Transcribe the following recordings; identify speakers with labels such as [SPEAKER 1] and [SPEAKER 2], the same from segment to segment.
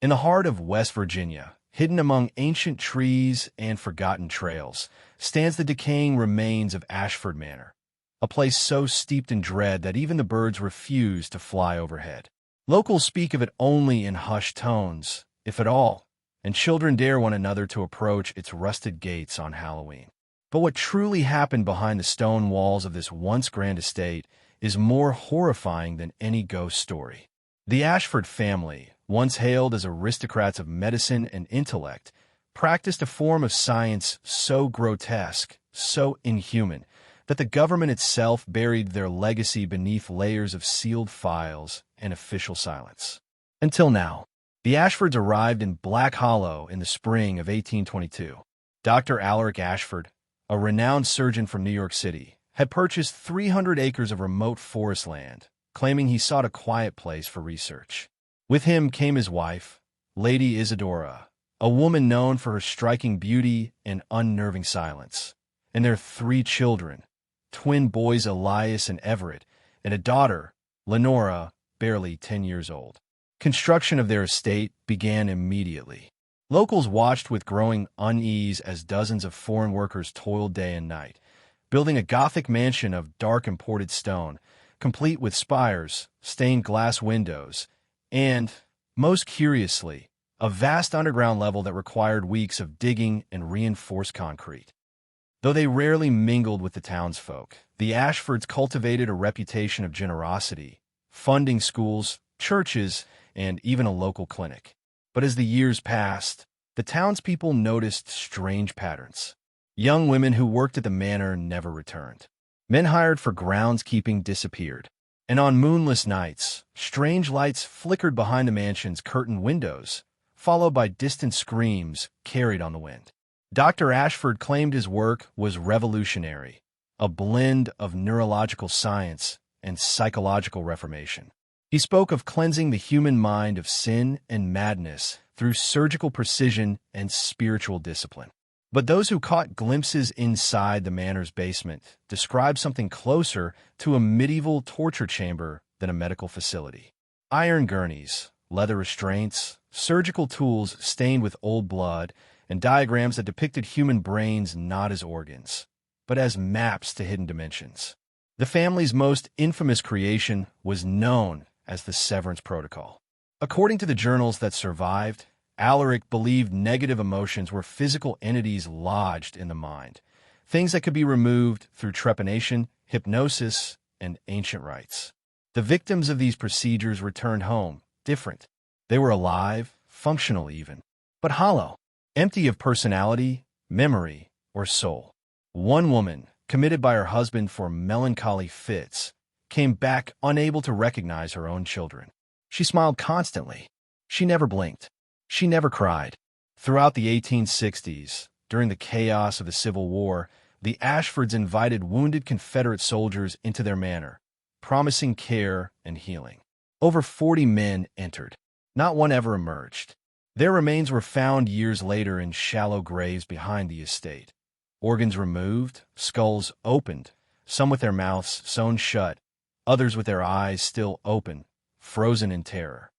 [SPEAKER 1] In the heart of West Virginia, hidden among ancient trees and forgotten trails, stands the decaying remains of Ashford Manor, a place so steeped in dread that even the birds refuse to fly overhead. Locals speak of it only in hushed tones, if at all, and children dare one another to approach its rusted gates on Halloween. But what truly happened behind the stone walls of this once grand estate is more horrifying than any ghost story. The Ashford family, once hailed as aristocrats of medicine and intellect, practiced a form of science so grotesque, so inhuman, that the government itself buried their legacy beneath layers of sealed files and official silence. Until now, the Ashfords arrived in Black Hollow in the spring of 1822. Dr. Alaric Ashford, a renowned surgeon from New York City, had purchased 300 acres of remote forest land, claiming he sought a quiet place for research. With him came his wife, Lady Isadora, a woman known for her striking beauty and unnerving silence, and their 3 children, twin boys Elias and Everett, and a daughter, Lenora, barely 10 years old. Construction of their estate began immediately. Locals watched with growing unease as dozens of foreign workers toiled day and night, building a Gothic mansion of dark imported stone, complete with spires, stained glass windows, and, most curiously, a vast underground level that required weeks of digging and reinforced concrete. Though they rarely mingled with the townsfolk, the Ashfords cultivated a reputation of generosity, funding schools, churches, and even a local clinic. But as the years passed, the townspeople noticed strange patterns. Young women who worked at the manor never returned. Men hired for groundskeeping disappeared. And on moonless nights, strange lights flickered behind the mansion's curtained windows, followed by distant screams carried on the wind. Dr. Ashford claimed his work was revolutionary, a blend of neurological science and psychological reformation. He spoke of cleansing the human mind of sin and madness through surgical precision and spiritual discipline. But those who caught glimpses inside the manor's basement described something closer to a medieval torture chamber than a medical facility. Iron gurneys, leather restraints, surgical tools stained with old blood, and diagrams that depicted human brains not as organs, but as maps to hidden dimensions. The family's most infamous creation was known as the Severance Protocol. According to the journals that survived, Alaric believed negative emotions were physical entities lodged in the mind, things that could be removed through trepanation, hypnosis, and ancient rites. The victims of these procedures returned home, different. They were alive, functional even, but hollow, empty of personality, memory, or soul. One woman, committed by her husband for melancholy fits, came back unable to recognize her own children. She smiled constantly. She never blinked. She never cried. Throughout the 1860s, during the chaos of the Civil War, the Ashfords invited wounded Confederate soldiers into their manor, promising care and healing. Over 40 men entered. Not one ever emerged. Their remains were found years later in shallow graves behind the estate. Organs removed, skulls opened, some with their mouths sewn shut, others with their eyes still open, frozen in terror.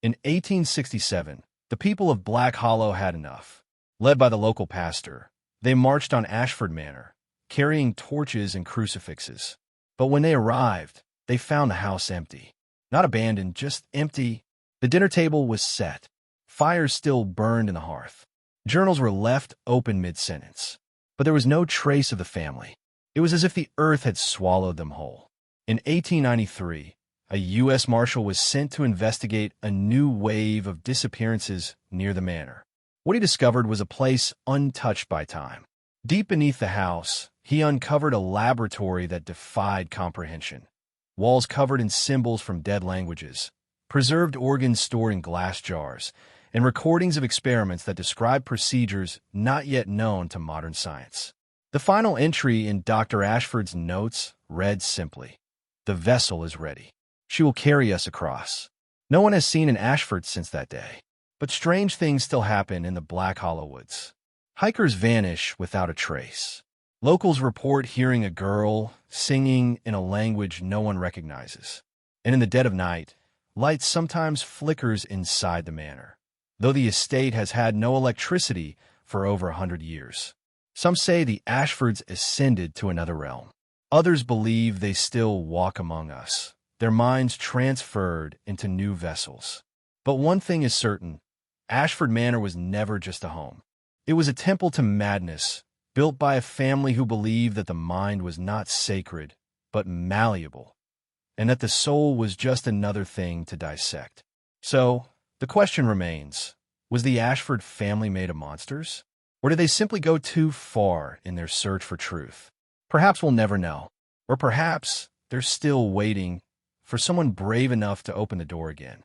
[SPEAKER 1] In 1867, the people of Black Hollow had enough. Led by the local pastor, they marched on Ashford Manor, carrying torches and crucifixes. But when they arrived, they found the house empty. Not abandoned, just empty. The dinner table was set. Fires still burned in the hearth. Journals were left open mid-sentence. But there was no trace of the family. It was as if the earth had swallowed them whole. In 1893, a U.S. Marshal was sent to investigate a new wave of disappearances near the manor. What he discovered was a place untouched by time. Deep beneath the house, he uncovered a laboratory that defied comprehension. Walls covered in symbols from dead languages, preserved organs stored in glass jars, and recordings of experiments that describe procedures not yet known to modern science. The final entry in Dr. Ashford's notes read simply, "The vessel is ready. She will carry us across." No one has seen an Ashford since that day. But strange things still happen in the Black Hollow woods. Hikers vanish without a trace. Locals report hearing a girl singing in a language no one recognizes. And in the dead of night, light sometimes flickers inside the manor. though the estate has had no electricity for over 100 years. Some say the Ashfords ascended to another realm. Others believe they still walk among us, their minds transferred into new vessels. But one thing is certain, Ashford Manor was never just a home. It was a temple to madness, built by a family who believed that the mind was not sacred, but malleable, and that the soul was just another thing to dissect. So, the question remains, was the Ashford family made of monsters? Or did they simply go too far in their search for truth? Perhaps we'll never know. Or perhaps they're still waiting for someone brave enough to open the door again.